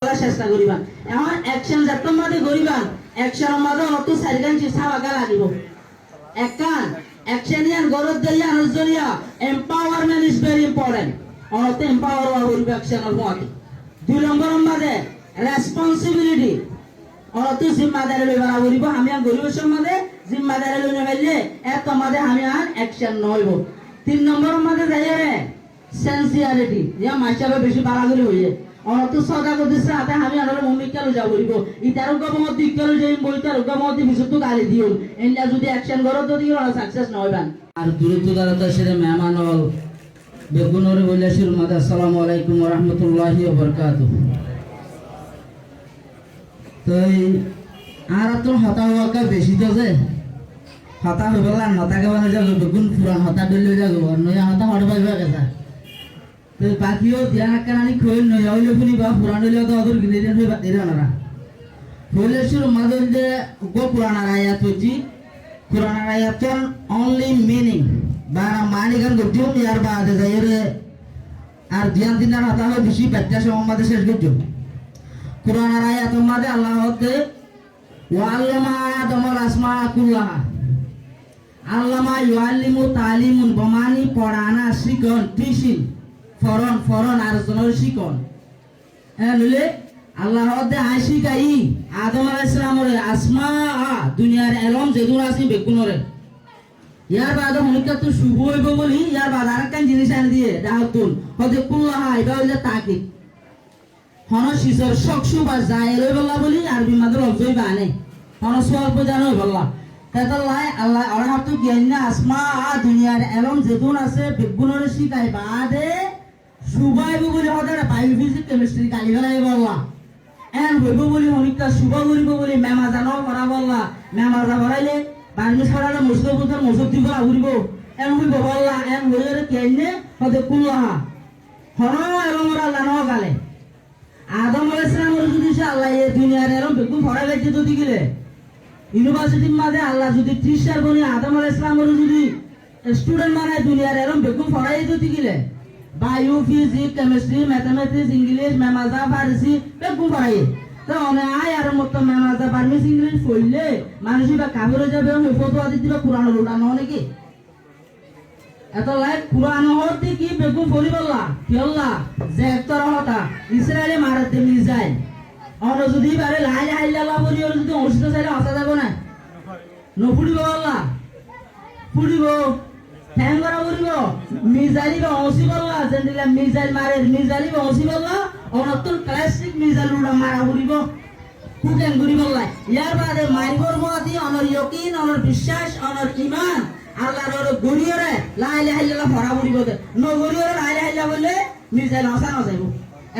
চেষ্টা করিবা এখন অ্যাকশন যতম মাঝে করিবা অ্যাকশনের মাঝে অত সাইডগান চিসাবাগা লাগিব একান অ্যাকশনিয়ান গরদ দিয়া নজরিয়া এম্পাওয়ারমেন্ট ইজ ভেরি ইম্পর্টেন্ট অত এম্পাওয়ার হইবা অ্যাকশনের মাঝে দুই নম্বর মাঝে রেসপন্সিবিলিটি অত জিম্মাদারি লইবা করিব আমি আর গরিবের মাঝে জিম্মাদারি লইনে গেলে এত মাঝে আমি আর অ্যাকশন নইব তিন নম্বর মাঝে যাইরে সেন্সিয়ারিটি ইয়া মাইসাবে বেশি বাড়াগুলি হইয়ে অত সদা করতেছে আতে আমি আনার মমিকা লই যাব হইব ইতার গমত দিকল যেই বইতার গমত বিশুদ্ধ গালি দিও এন্ডা যদি অ্যাকশন করো তো দিও না সাকসেস নইবান আর দূরত্বদারতা সেরে মেহমান হল বেগুনরে বলে শুরু মাদা আসসালামু আলাইকুম ওয়া রাহমাতুল্লাহি ওয়া বারাকাতুহু তো আর তো হতা হওয়া বেশি তো যে হতা হইবলা নতাকে বানা যাব বেগুন পুরান হতা দলে যাব নয়া হতা হড়বা গেছা তো বাকিও ধ্যান কানানি খোল নয় হইলে ফুনি বা পুরান হইলে তো অদর গিলে দেন হইবা দেরা না হইলে শুরু মাদল যে গো পুরান আয়াত হইছি পুরান আয়াত অনলি মিনিং বারা মানি গান গদিও ইয়ার বাদে যাইরে আর ধ্যান দিনার হতা হয় বেশি বাচ্চা সমাজে শেষ গজো পুরান আয়াত মাদে আল্লাহ হতে ওয়াল্লামা আদমল আসমা কুল্লাহা আল্লামা ইউআল্লিমু তালিমুন বমানি পড়ানা শিকন টিশিন ফরন আর জনের শিকন এলে আল্লাহ দে আইসি গাই আদম আলাইহিস সালামের আসমা দুনিয়ার এলম যেদুন আছে বেগুনরে ইয়ার বাদ হনিকা তো শুভ হইব বলি ইয়ার বাদ আর কান জিনিস আনি দিয়ে দাউতুন হদে কুল্লাহা এটা হইলে তাকিদ হন শিসর শকসু বা যায় লই বল্লা বলি আরবি মাদর অবজই বানে হন সোয়াল পজানো বল্লা তাতাল্লাহ আল্লাহ আরহাত জ্ঞান না আসমা দুনিয়ার এলম যেদুন আছে বেগুনরে শিখাই বাদে সুবাইব বলি হদার বায়োফিজিক্স কেমিস্ট্রি গালি গলাই বললা এন হইব বলি হনিকা সুবা করিব বলি মেমা জানো করা বললা মেমা যা বরাইলে বানমি ছড়ালে মসজিদ বুঝে মসজিদ দিব আউরিব এন হইব বললা এন হইরে কেনে হদে কুল্লাহা হন এবং ওরা লানো গালে আদম আলাইহিস সালামের যদি আল্লাহ এই দুনিয়ার এরম বেগুন ফড়া গেছে যদি গিলে ইউনিভার্সিটির মাঝে আল্লাহ যদি 30 সাল বনি আদম আলাইহিস সালামের যদি স্টুডেন্ট বানায় দুনিয়ার এরম বেগুন ফড়াই যদি গিলে bio physics chemistry mathematics English মেমাজা ফারসি বেগুন পড়াই তো অনে আয় আর মত মেমাজা ফারসি ইংলিশ পড়লে মানুষ বা কাবরে যাবে ওই ফটো আদি দিবা কুরআন লুটানো নাকি এত লাইক কুরআন হতে কি বেগুন পড়ি বললা কি আল্লাহ যে তোর হতা ইসরায়েলে মারতে মিসাইল অন যদি বারে লা ইলাহা ইল্লাল্লাহ বলি আর যদি অংশিত চাইলে আসা যাব না নপুড়িব আল্লাহ পুড়িব ঠ্যাঙ্গরা বলিব মিজাইল বা অসি বললা যেদিলা মিজাইল মারে মিজাইল বা অসি বললা অনতুল ক্লাসিক মিজাইল উড়া মারা বলিব কুকেন গুরি বললা ইয়ার বাদে মাইবর মতি অনর ইয়াকিন অনর বিশ্বাস অনর ঈমান আল্লাহর গরিয়রে লা ইলাহা ইল্লাল্লাহ ভরা বলিব ন গরিয়রে লা ইলাহা ইল্লাল্লাহ বললে মিজাইল আসা না যাইব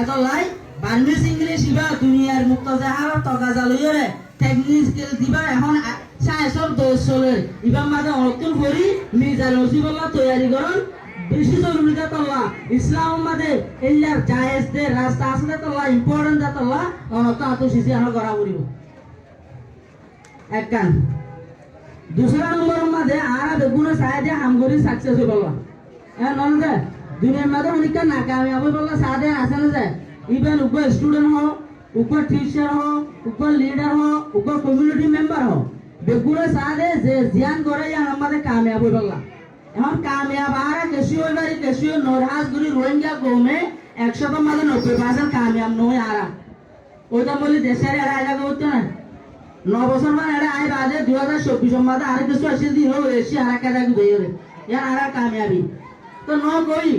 এত লাই বাংলিশ ইংলিশ ইবা দুনিয়ার মুক্তাজাহার তগাজা লইরে টেকনিক স্কিল দিবা এখন সায়েন্সর দোষ চলে ইবা মাঝে অনতুল করি মিজাইল নসিবল্লাহ তৈরি করুন বেশি জরুরি দাতল্লাহ ইসলাম মাঝে এলিয়ার জায়েজ দে রাস্তা আছে দাতল্লাহ ইম্পর্টেন্ট দাতল্লাহ অনত আতো সিসি আনো করা করিব একখান দুসরা নম্বর মাঝে আর বেগুনে সাহায্যে হামগরি সাকসেস হইবল্লাহ নন যে দুনিয়ার মাঝে অনেকটা নাকামিয়াব হইবল্লাহ সাহায্যে আছে না যে ইভেন উপর স্টুডেন্ট হো উপর টিচার হো উপর লিডার হো উপর কমিউনিটি মেম্বার হো বেগুনে সাহায্যে যে জ্ঞান করে আমাদের কামিয়াব হইবল্লাহ এখন কামিয়াব আর কেশিও বাড়ি কেশিও নরহাজগুড়ি রোহিঙ্গা কমে 100 মাঝে 90% কামিয়াব নয় আর ওইটা বলি দেশের এরা আয়গা করতে না 9 বছর মান এরা আয় বাদে 2024 মাঝে আর কিছু আসে দিন হলো এসে আর কাজা গুইরে ইয়ার আর কামিয়াবি তো ন কই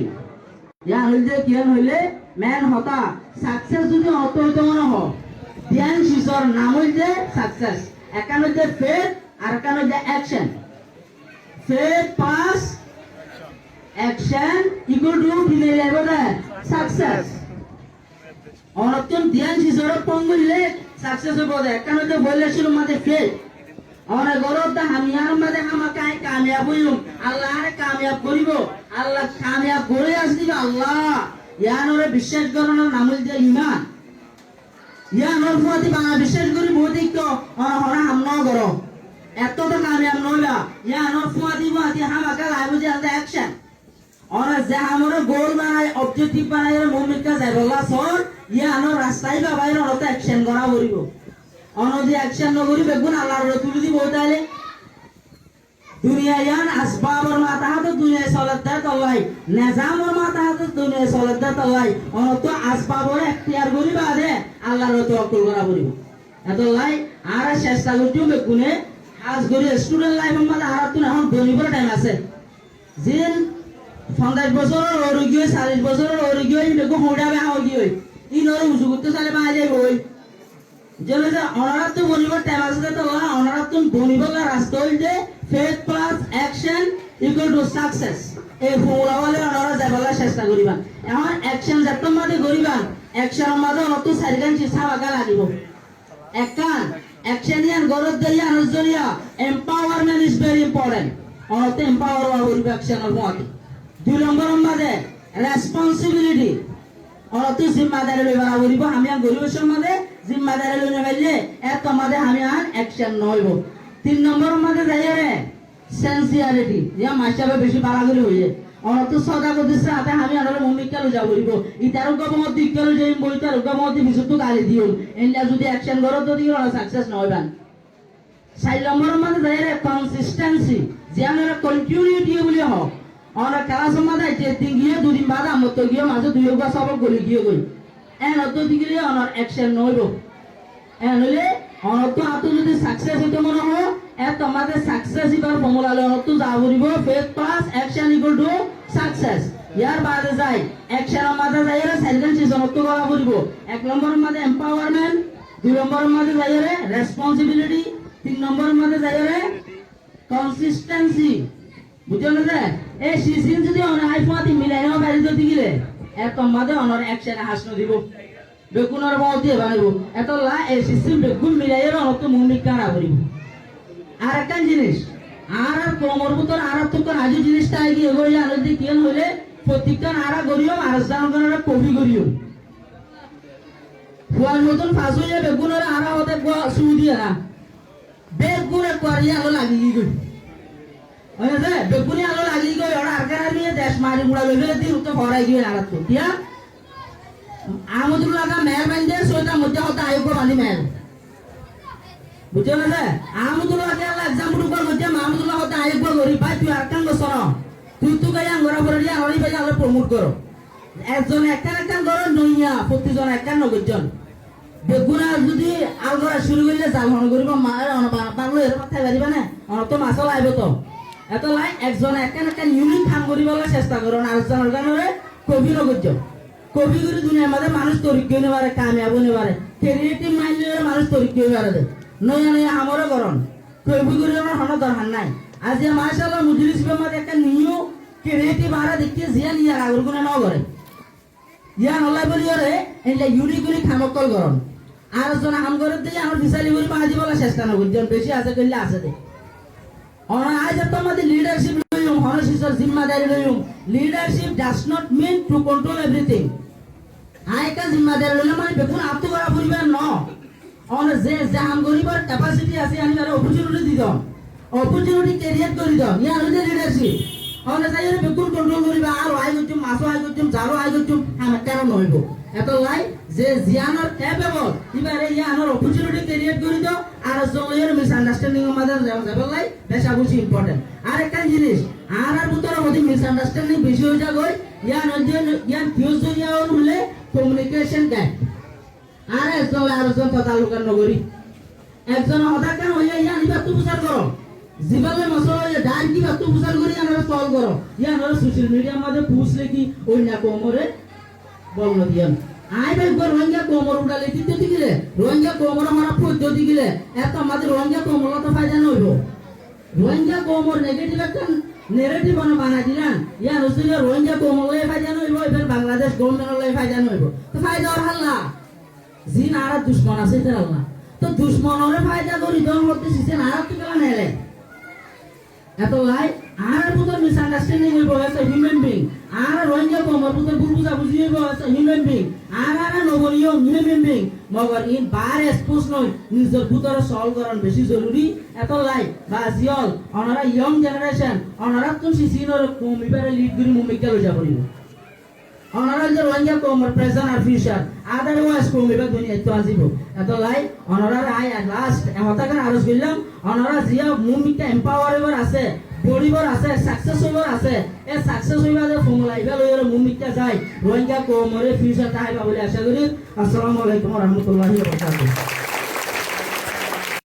ইয়ার হইলে কিয়ান হইলে ম্যান হতা সাকসেস যদি অত হইতে মনে হ ধ্যান শিশর নাম হইতে সাকসেস একান হইতে ফেথ আর একান হইতে action faith plus action equal to success অনতন ধ্যান শিশর পঙ্গুলে সাকসেস হবে একটা হইতে বলে শুরু মাঝে faith অনে গরত হামিয়ার মাঝে হামাকাই কামিয়াব হইম আল্লাহ আরে কামিয়াব করিব আল্লাহ কামিয়াব করে আসিব আল্লাহ ইয়ানরে বিশ্বাস করানোর নাম হইতে ঈমান ইয়ানর প্রতি বাংলা বিশ্বাস করি বৌদিক তো হরা হাম ন করো এত তো কামিয়াব নইলা ইয়ানর ফুয়া দিব আতি হামাকা লাইব যে আলাদা অ্যাকশন और जे हमरो गोल बनाय ऑब्जेक्टिव बनाय भूमिका जाय বলা সর ইয়া আনো রাস্তায় বা বাইরে অনত অ্যাকশন করা বলিব অনদি অ্যাকশন নগরি বেগুন আল্লাহর তুলি দিব তাইলে দুনিয়া ইয়ান আসবাবর মাথা হাতে দুনিয়া সলাদার তলাই নিজামর মাথা হাতে দুনিয়া সলাদার তলাই অনত আসবাবর এখতিয়ার করি বাদে আল্লাহর তাওয়াক্কুল করা বলিব এতলাই আর চেষ্টা করতেও বেগুনে আজ গরি স্টুডেন্ট লাইফের মধ্যে হারাতুন এখন বনিবর টাইম আছে জিন 50 বছরের ওরগি 40 বছরের ওরগি বেগু হোড়াবে হগি হই ইনরে উজু করতে চালে বাই যাই হই যেন যে অনারাত বনিবর টাইম আছে তো অনারাত বনিবর রাস্তা হই যে faith plus action equal to success এই ফর্মুলাওয়ালে অনারা যাইবালা চেষ্টা করিবা এখন অ্যাকশন যতম মাঝে করিবা অ্যাকশনের মাঝে অত চারিগান চিঠা বাগা লাগিব একান অ্যাকশনিয়ান গরদ দিয়া নজরিয়া এম্পাওয়ারমেন্ট ইজ ভেরি ইম্পর্টেন্ট অত এম্পাওয়ার হইবা অ্যাকশনের মধ্যে দুই নম্বরের মাঝে রেসপন্সিবিলিটি অত জিম্মাদারি লইবা বলিব আমি গরিবের মাঝে জিম্মাদারি লই নেবাইলে এত মাঝে আমি আন অ্যাকশন নইব তিন নম্বরের মাঝে যাইরে সেন্সিয়ারিটি ইয়া মাইসাবে বেশি বাড়াগুলি হইয়ে অত সদা করতেছে হাতে আমি আনলে ভূমিকা লই যাব বলিব ইতার গমত দিকল যাই বইতার গমত বিশুদ্ধ গালি দিও এন্ডা যদি অ্যাকশন করো তো দিও সাকসেস নইবান চার নম্বরের মাঝে যাইরে কনসিস্টেন্সি যে আমরা কন্টিনিউটি বলি হোক और क्लास में दाई ते तिंगिए दुदिन बाद हम तो गियो मासे दुयो गो सब गली गियो गई एन तो दिगले अनर एक्शन नइबो एन ले अन तो आतो যদি সাকসেস হতে মনে হয় এ তোমাদের সাকসেস ইবার ফর্মুলা লে অন তো যাবরিব faith plus action equal to success ইয়ার বাদে যাই অ্যাকশনের মাঝে যাইরে সাইলেন্স ইজ অন তো করা বলিব এক নম্বরের মাঝে এম্পাওয়ারমেন্ট দুই নম্বরের মাঝে যাইরে রেসপন্সিবিলিটি তিন নম্বরের মাঝে যাইরে কনসিস্টেন্সি বুঝলেন না এই সিসিন যদি অন আইফাতি মিলাই না বাইরে যদি গিলে এত মাদে অনর অ্যাকশন হাসনো দিব বেকুনর বলতে বানিব এত লা এই সিস্টেম বেকুন মিলাই এর অত ভূমিকা না করিব আর একটা জিনিস আর কোমর ভিতর আর তো কোন আজি জিনিসটা আইগি এগোই আর যদি কেন হইলে প্রত্যেকটা আর গরিও আর জানগণরা কবি গরিও ফুয়াল মতন ফাস হইয়া বেকুনর আর হতে সুদিয়া না বেকুনে করিয়া লাগি গই ওই যে বেগুনি আলো লাগি গই ওরা আরকার নিয়ে দেশ মারি মুড়া লইলে দিন তো ভরাই গিয়ে আরাত তো দিয়া আমদুল লাগা মেল বান্দে সোটা মধ্যে হতা আইব বানি মেল বুঝছো না যে আমদুল লাগা এক্সাম্পল কর মধ্যে মাহমুদুল্লাহ হতা আইব গরি ভাই তুই আরকান বসর তুই তো গায়া গরা ভরিয়া হরি ভাই আলো প্রমোট করো একজন একটা করো নইয়া প্রতিজন একটা নগজন বেগুনা যদি আলগরা শুরু করলে জাল হন করিব মা বাংলো এর মাথায় বাড়িবা না তো মাছল আইব তো এত লাই একজন একটা ইউনিক কাম করিবলে চেষ্টা করো আর একজন গানরে কবি নগজ কবি করে দুনিয়ার মধ্যে মানুষ তরিক হইতে পারে কামিয়াব হইতে পারে ক্রিয়েটিভ মাইন্ডের মানুষ তরিক হইতে পারে নয়া নয়া আমারও করন কবি করে আমার হন দরকার নাই আজ মাশাআল্লাহ মুজলিস মধ্যে একটা নিউ ক্রিয়েটিভ আরা দেখতে জিয়া নিয়া আগর কোনে ন করে ইয়া নলাই বলিরে এলা ইউনিক করে খামকল করন আর একজন হাম করে দিয়ে আমার বিশালি করে বাজি বলা চেষ্টা না করছেন বেশি আছে কইলে আছে দে और आज তোমাদের লিডারশিপ লইম হনসিসর জিম্মাদারি লইম leadership does not mean to control everything আইকা জিম্মাদারি লইলে মানে বেকুন আপতো করা পরিবার ন অন যে জাম গরিবার ক্যাপাসিটি আছে আমি তার অপরচুনিটি দি দাও অপরচুনিটি ক্রিয়েট করি দাও ইয়া হইছে লিডারশিপ অন যাইরে বেকুন কন্ট্রোল করিবা আর আই গজুম মাসো আই গজুম জারো আই গজুম আমি কারণ হইব এত লাই যে জিয়ানর ক্যাপেবল ইবারে ইয়ানর অপরচুনিটি ক্রিয়েট করি দাও আর জয়ের মিসআন্ডারস্ট্যান্ডিং এর মধ্যে যাবে লাই বেশা বেশি ইম্পর্টেন্ট আর একটা জিনিস আর ভিতরে মধ্যে মিসআন্ডারস্ট্যান্ডিং বেশি হয়ে যায় ইয়ান ফিউজ হইয়া হলে কমিউনিকেশন গ্যাপ আর একজন তালুকার নগরী একজন হদাকার হইয়া ইয়ান ইবা তু বুঝার করো জীবনে মসলা ডাইর কি বা তু বুঝার করি আমরা সলভ করো ইয়ান সোশ্যাল মিডিয়ার মধ্যে পুষলে কি ওই না কোমরে বল দিয়ান আই ভাই রোহিঙ্গা কোমর উড়ালে কিন্তু দিগিলে রোহিঙ্গা কোমর মারা পদ্ধতি গিলে এত আমাদের রোহিঙ্গা কোমর তো ফায়দা নইব রোহিঙ্গা কোমর নেগেটিভ একটা নেগেটিভ বানাই দিলেন ইয়া রসুলিয়া রোহিঙ্গা কোমর লয়ে ফায়দা নইব এবার বাংলাদেশ গভর্নমেন্ট লয়ে ফায়দা নইব তো ফায়দা আর হাল্লা জিন আর দুশমন আছে তার আল্লাহ তো দুশমনরে ফায়দা করি দল করতে সিসেন আর তো কেলা নেলে এত লাই আর ভিতর মিসআন্ডারস্ট্যান্ডিং হইব এস এ হিউম্যান বিং আর রোহিঙ্গা কোমর ভিতর বুঝা বুঝি হইব এস এ হিউম্যান বিং আর নবনীয় হিউম্যান বিং মগর ইন বার এক্সপোজ নয় নিজের ভিতরে সলভ করার বেশি জরুরি এত লাই বা জিয়ল অনারা ইয়ং জেনারেশন অনারা তুন সিসিনর কমিবারে লিড করি মুমিকা লইয়া করিব অনারা যে রোহিঙ্গা কমর প্রেজেন্ট আর ফিউচার আদারওয়াইজ কমিবা দুনিয়া তো আজিব এত লাই অনারা আই লাস্ট হতাকার আরজ করলাম অনারা জিয়া মুমিকা এম্পাওয়ারেবল আছে বড়িবার আছে সাকসেস হইবার আছে এ সাকসেস হইবা যে ফর্মুলা ইবা লইরে মুমিকা যায় রোহিঙ্গা কমরে ফিউচার তাইবা বলে আশা করি আসসালামু আলাইকুম ওয়া রাহমাতুল্লাহি ওয়া বারাকাতুহু